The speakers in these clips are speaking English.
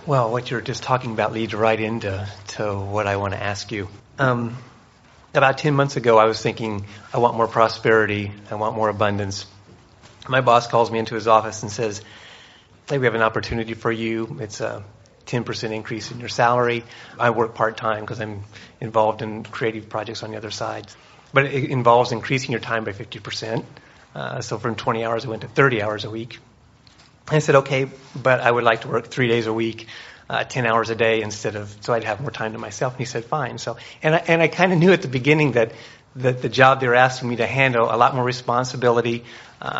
Well, what you're just talking about leads right into what I want to ask you. About 10 months ago, I was thinking, I want more prosperity, I want more abundance. My boss calls me into his office and says, hey, we have an opportunity for you. It's a 10% increase in your salary. I work part-time because I'm involved in creative projects on the other side. But it involves increasing your time by 50%. So from 20 hours, I went to 30 hours a week. I said, okay, but I would like to work 3 days a week, 10 hours a day so I'd have more time to myself. And he said, fine. So, and I kind of knew at the beginning that the job they were asking me to handle, a lot more responsibility,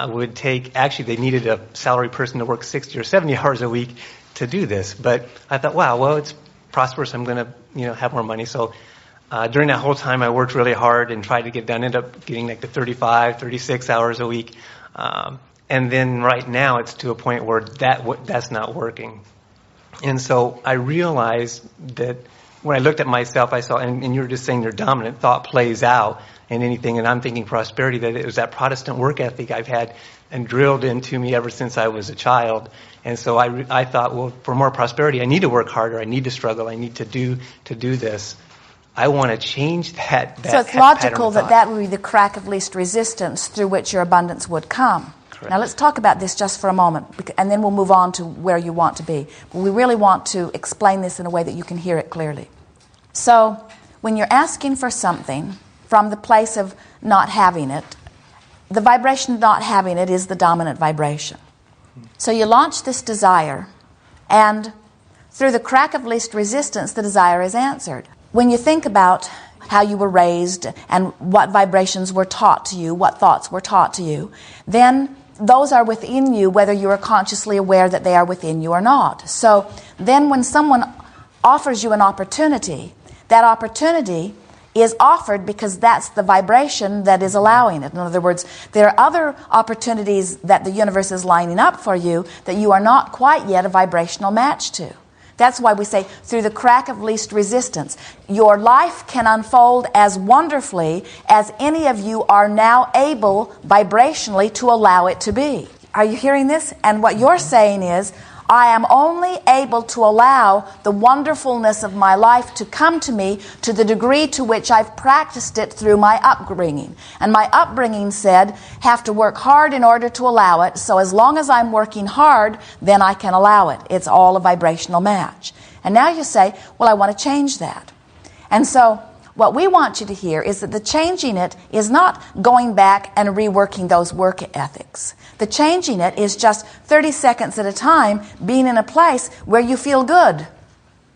would take, actually they needed a salary person to work 60 or 70 hours a week to do this. But I thought, wow, well, it's prosperous. I'm going to, have more money. So during that whole time, I worked really hard and tried to get done, ended up getting like the 35, 36 hours a week. And then right now it's to a point where that's not working. And so I realized that when I looked at myself, I saw, and you were just saying your dominant thought plays out in anything, and I'm thinking prosperity, that it was that Protestant work ethic I've had and drilled into me ever since I was a child. And so I thought, well, for more prosperity, I need to work harder, I need to struggle, I need to do this. I want to change that So it's logical that would be the crack of least resistance through which your abundance would come. Correct. Now let's talk about this just for a moment, and then we'll move on to where you want to be. But we really want to explain this in a way that you can hear it clearly. So when you're asking for something from the place of not having it, the vibration of not having it is the dominant vibration. So you launch this desire, and through the crack of least resistance, the desire is answered. When you think about how you were raised and what vibrations were taught to you, what thoughts were taught to you, then those are within you whether you are consciously aware that they are within you or not. So then when someone offers you an opportunity, that opportunity is offered because that's the vibration that is allowing it. In other words, there are other opportunities that the universe is lining up for you that you are not quite yet a vibrational match to. That's why we say through the crack of least resistance, your life can unfold as wonderfully as any of you are now able vibrationally to allow it to be. Are you hearing this? And what you're saying is, I am only able to allow the wonderfulness of my life to come to me to the degree to which I've practiced it through my upbringing. And my upbringing said, have to work hard in order to allow it. So as long as I'm working hard, then I can allow it. It's all a vibrational match. And now you say, well, I want to change that. And so what we want you to hear is that the changing it is not going back and reworking those work ethics. The changing it is just 30 seconds at a time being in a place where you feel good.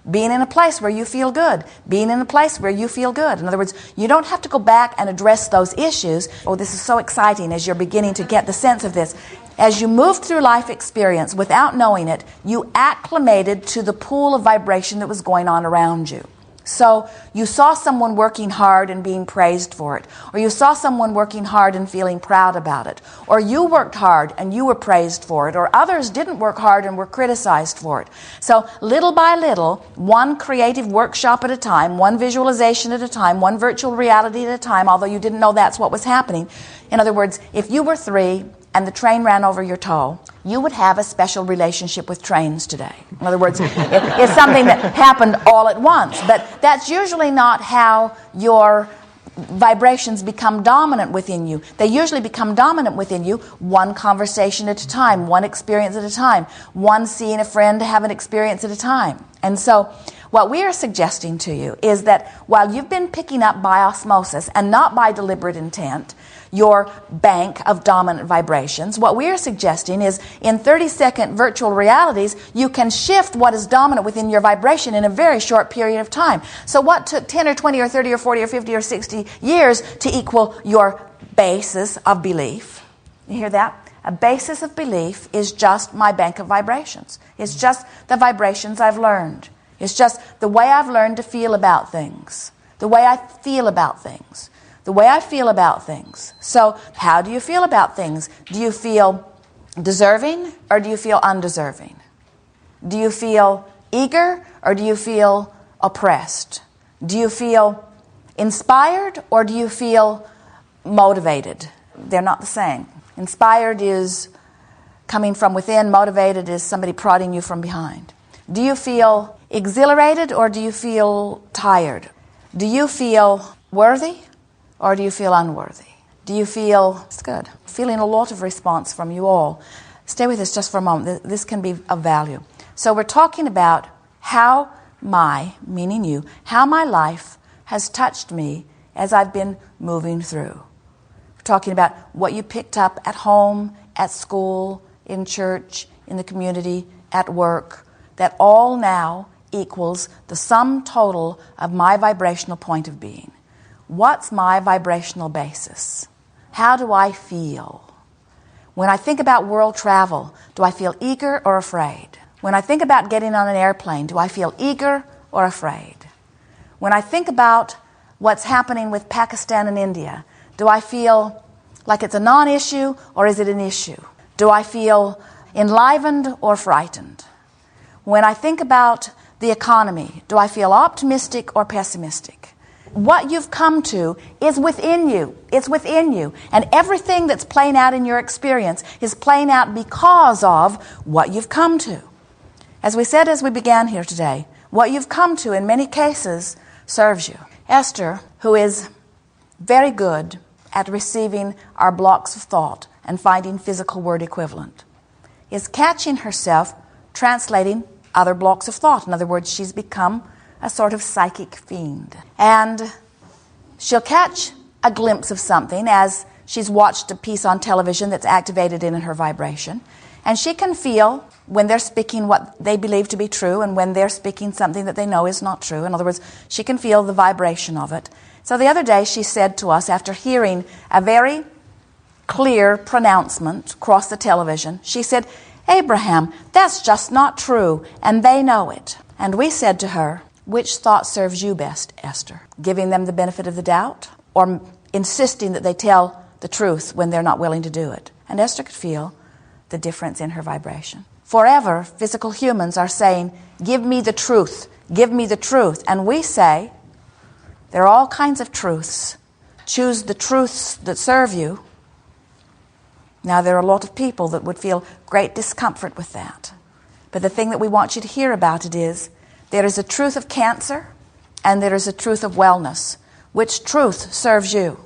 Being in a place where you feel good. Being in a place where you feel good. In other words, you don't have to go back and address those issues. Oh, this is so exciting as you're beginning to get the sense of this. As you move through life experience without knowing it, you acclimated to the pool of vibration that was going on around you. So you saw someone working hard and being praised for it, or you saw someone working hard and feeling proud about it, or you worked hard and you were praised for it, or others didn't work hard and were criticized for it. So little by little, one creative workshop at a time, one visualization at a time, one virtual reality at a time, although you didn't know that's what was happening. In other words, if you were 3 and the train ran over your toe, you would have a special relationship with trains today. In other words, it's something that happened all at once. But that's usually not how your vibrations become dominant within you. They usually become dominant within you one conversation at a time, one experience at a time, one seeing a friend have an experience at a time. And so what we are suggesting to you is that while you've been picking up by osmosis and not by deliberate intent, your bank of dominant vibrations, what we are suggesting is in 30-second virtual realities, you can shift what is dominant within your vibration in a very short period of time. So what took 10 or 20 or 30 or 40 or 50 or 60 years to equal your basis of belief? You hear that? A basis of belief is just my bank of vibrations. It's just the vibrations I've learned. It's just the way I've learned to feel about things, the way I feel about things. The way I feel about things. So how do you feel about things? Do you feel deserving or do you feel undeserving? Do you feel eager or do you feel oppressed? Do you feel inspired or do you feel motivated? They're not the same. Inspired is coming from within. Motivated is somebody prodding you from behind. Do you feel exhilarated or do you feel tired? Do you feel worthy or do you feel unworthy? Do you feel, it's good, feeling a lot of response from you all. Stay with us just for a moment. This can be of value. So we're talking about how meaning you, how my life has touched me as I've been moving through. We're talking about what you picked up at home, at school, in church, in the community, at work, that all now equals the sum total of my vibrational point of being. What's my vibrational basis? How do I feel? When I think about world travel, do I feel eager or afraid? When I think about getting on an airplane, do I feel eager or afraid? When I think about what's happening with Pakistan and India, do I feel like it's a non-issue or is it an issue? Do I feel enlivened or frightened? When I think about the economy, do I feel optimistic or pessimistic? What you've come to is within you. It's within you. And everything that's playing out in your experience is playing out because of what you've come to. As we said as we began here today, what you've come to in many cases serves you. Esther, who is very good at receiving our blocks of thought and finding physical word equivalent, is catching herself translating other blocks of thought. In other words, she's become a sort of psychic fiend. And she'll catch a glimpse of something as she's watched a piece on television that's activated in her vibration. And she can feel when they're speaking what they believe to be true and when they're speaking something that they know is not true. In other words, she can feel the vibration of it. So the other day she said to us, after hearing a very clear pronouncement across the television, she said, "Abraham, that's just not true, and they know it." And we said to her, "Which thought serves you best, Esther? Giving them the benefit of the doubt or insisting that they tell the truth when they're not willing to do it?" And Esther could feel the difference in her vibration. Forever, physical humans are saying, "Give me the truth, give me the truth." And we say, there are all kinds of truths. Choose the truths that serve you. Now, there are a lot of people that would feel great discomfort with that. But the thing that we want you to hear about it is, there is a truth of cancer and there is a truth of wellness. Which truth serves you?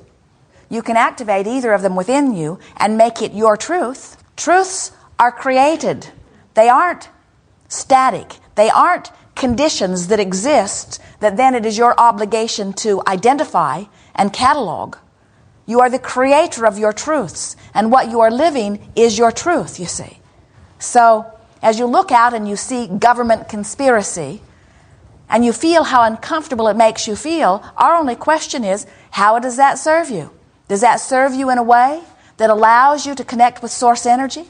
You can activate either of them within you and make it your truth. Truths are created. They aren't static. They aren't conditions that exist that then it is your obligation to identify and catalog. You are the creator of your truths, and what you are living is your truth, you see. So, as you look out and you see government conspiracy, and you feel how uncomfortable it makes you feel, our only question is, how does that serve you? Does that serve you in a way that allows you to connect with source energy?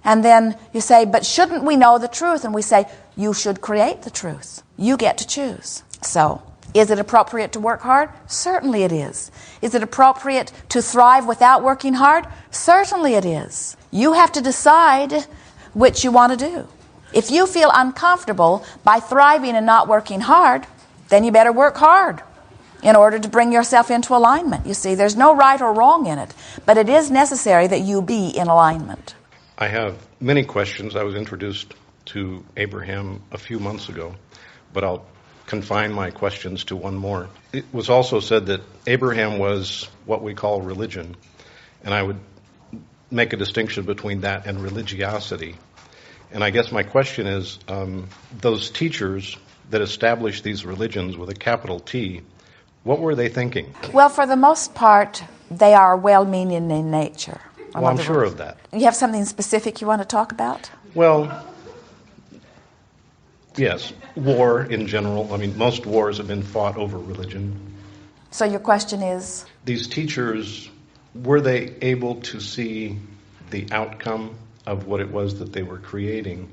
And then you say, but shouldn't we know the truth? And we say, you should create the truth. You get to choose. So, is it appropriate to work hard? Certainly it is. Is it appropriate to thrive without working hard? Certainly it is. You have to decide which you want to do. If you feel uncomfortable by thriving and not working hard, then you better work hard in order to bring yourself into alignment. You see, there's no right or wrong in it, but it is necessary that you be in alignment. I have many questions. I was introduced to Abraham a few months ago, but I'll confine my questions to one more. It was also said that Abraham was what we call religion, and I would make a distinction between that and religiosity. And I guess my question is, those teachers that established these religions with a capital T, what were they thinking? Well, for the most part, they are well-meaning in nature. Well, I'm sure of that. You have something specific you want to talk about? Well, yes, war in general. I mean, most wars have been fought over religion. So your question is? These teachers, were they able to see the outcome of what it was that they were creating,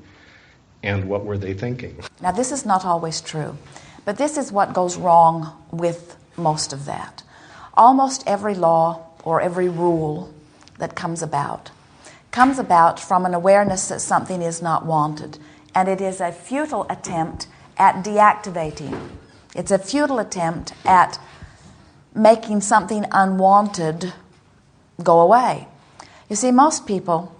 and what were they thinking? Now, this is not always true, but this is what goes wrong with most of that. Almost every law or every rule that comes about from an awareness that something is not wanted, and it is a futile attempt at deactivating. It's a futile attempt at making something unwanted go away. You see, most people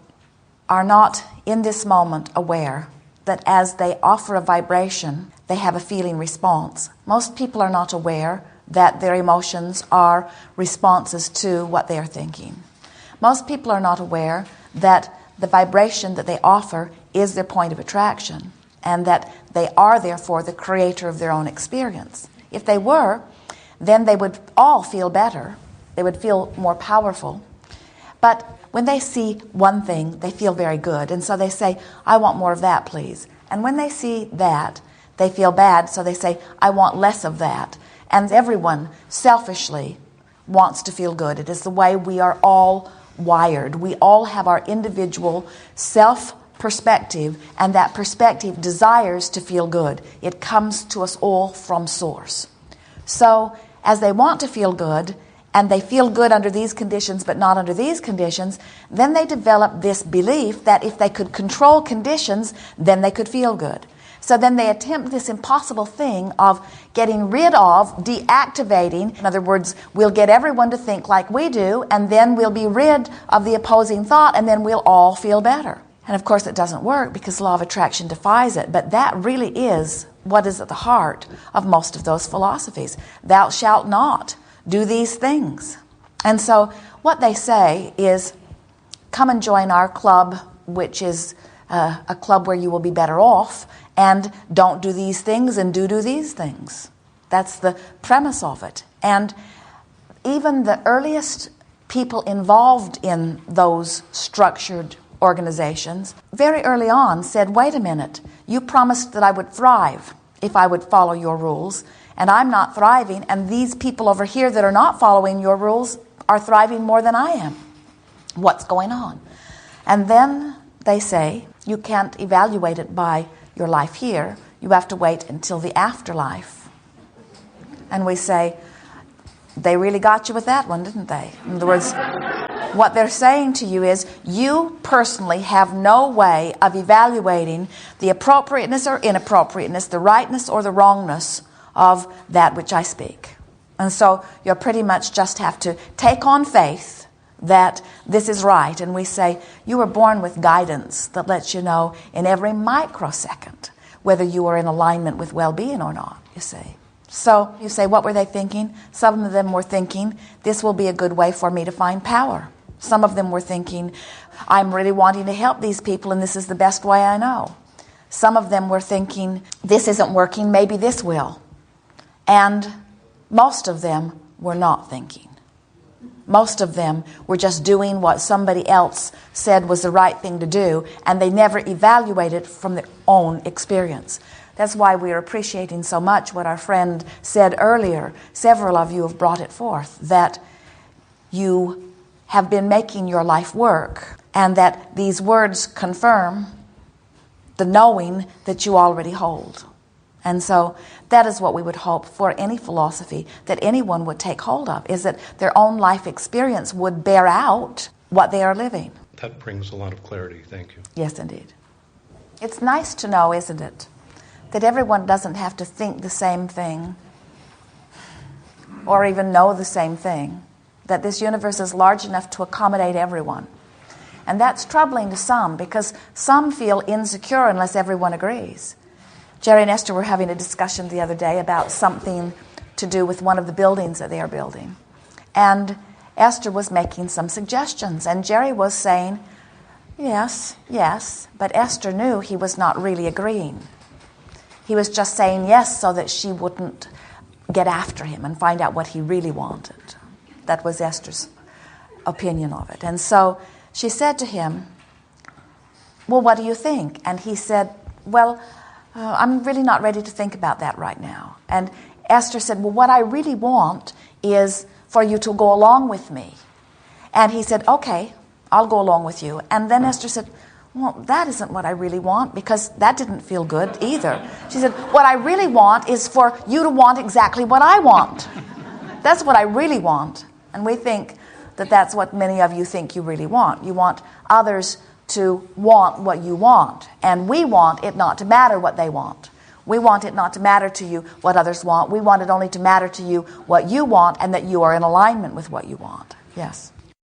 are not in this moment aware that as they offer a vibration, they have a feeling response. Most people are not aware that their emotions are responses to what they are thinking. Most people are not aware that the vibration that they offer is their point of attraction, and that they are therefore the creator of their own experience. If they were, then they would all feel better. They would feel more powerful. But when they see one thing, they feel very good, and so they say, I want more of that, please. And when they see that, they feel bad, so they say, I want less of that. And everyone selfishly wants to feel good. It is the way we are all wired. We all have our individual self-perspective, and that perspective desires to feel good. It comes to us all from Source. So, as they want to feel good, and they feel good under these conditions but not under these conditions, then they develop this belief that if they could control conditions, then they could feel good. So then they attempt this impossible thing of getting rid of, deactivating. In other words, we'll get everyone to think like we do, and then we'll be rid of the opposing thought, and then we'll all feel better. And of course it doesn't work because law of attraction defies it, but that really is what is at the heart of most of those philosophies. Thou shalt not do these things. And so what they say is, come and join our club, which is a club where you will be better off, and don't do these things and do these things. That's the premise of it. And even the earliest people involved in those structured organizations very early on said, wait a minute, you promised that I would thrive if I would follow your rules, and I'm not thriving, and these people over here that are not following your rules are thriving more than I am. What's going on? And then they say, you can't evaluate it by your life here. You have to wait until the afterlife. And we say, they really got you with that one, didn't they? In other words, what they're saying to you is, you personally have no way of evaluating the appropriateness or inappropriateness, the rightness or the wrongness of that which I speak. And so you pretty much just have to take on faith that this is right. And we say, you were born with guidance that lets you know in every microsecond whether you are in alignment with well-being or not, you see. So you say, what were they thinking? Some of them were thinking, this will be a good way for me to find power. Some of them were thinking, I'm really wanting to help these people, and this is the best way I know. Some of them were thinking, this isn't working, maybe this will. And most of them were not thinking. Most of them were just doing what somebody else said was the right thing to do, and they never evaluated from their own experience. That's why we are appreciating so much what our friend said earlier. Several of you have brought it forth, that you have been making your life work, and that these words confirm the knowing that you already hold. And so that is what we would hope for any philosophy that anyone would take hold of, is that their own life experience would bear out what they are living. That brings a lot of clarity. Thank you. Yes, indeed. It's nice to know, isn't it, that everyone doesn't have to think the same thing or even know the same thing, that this universe is large enough to accommodate everyone. And that's troubling to some, because some feel insecure unless everyone agrees. Jerry and Esther were having a discussion the other day about something to do with one of the buildings that they are building. And Esther was making some suggestions, and Jerry was saying, yes, but Esther knew he was not really agreeing. He was just saying yes so that she wouldn't get after him and find out what he really wanted. That was Esther's opinion of it. And so she said to him, well, what do you think? And he said, well, I'm really not ready to think about that right now. And Esther said, well, what I really want is for you to go along with me. And he said, okay, I'll go along with you. And then Esther said, well, that isn't what I really want, because that didn't feel good either. She said, what I really want is for you to want exactly what I want. That's what I really want. And we think that that's what many of you think you really want. You want others to want what you want. And we want it not to matter what they want. We want it not to matter to you what others want. We want it only to matter to you what you want, and that you are in alignment with what you want. Yes.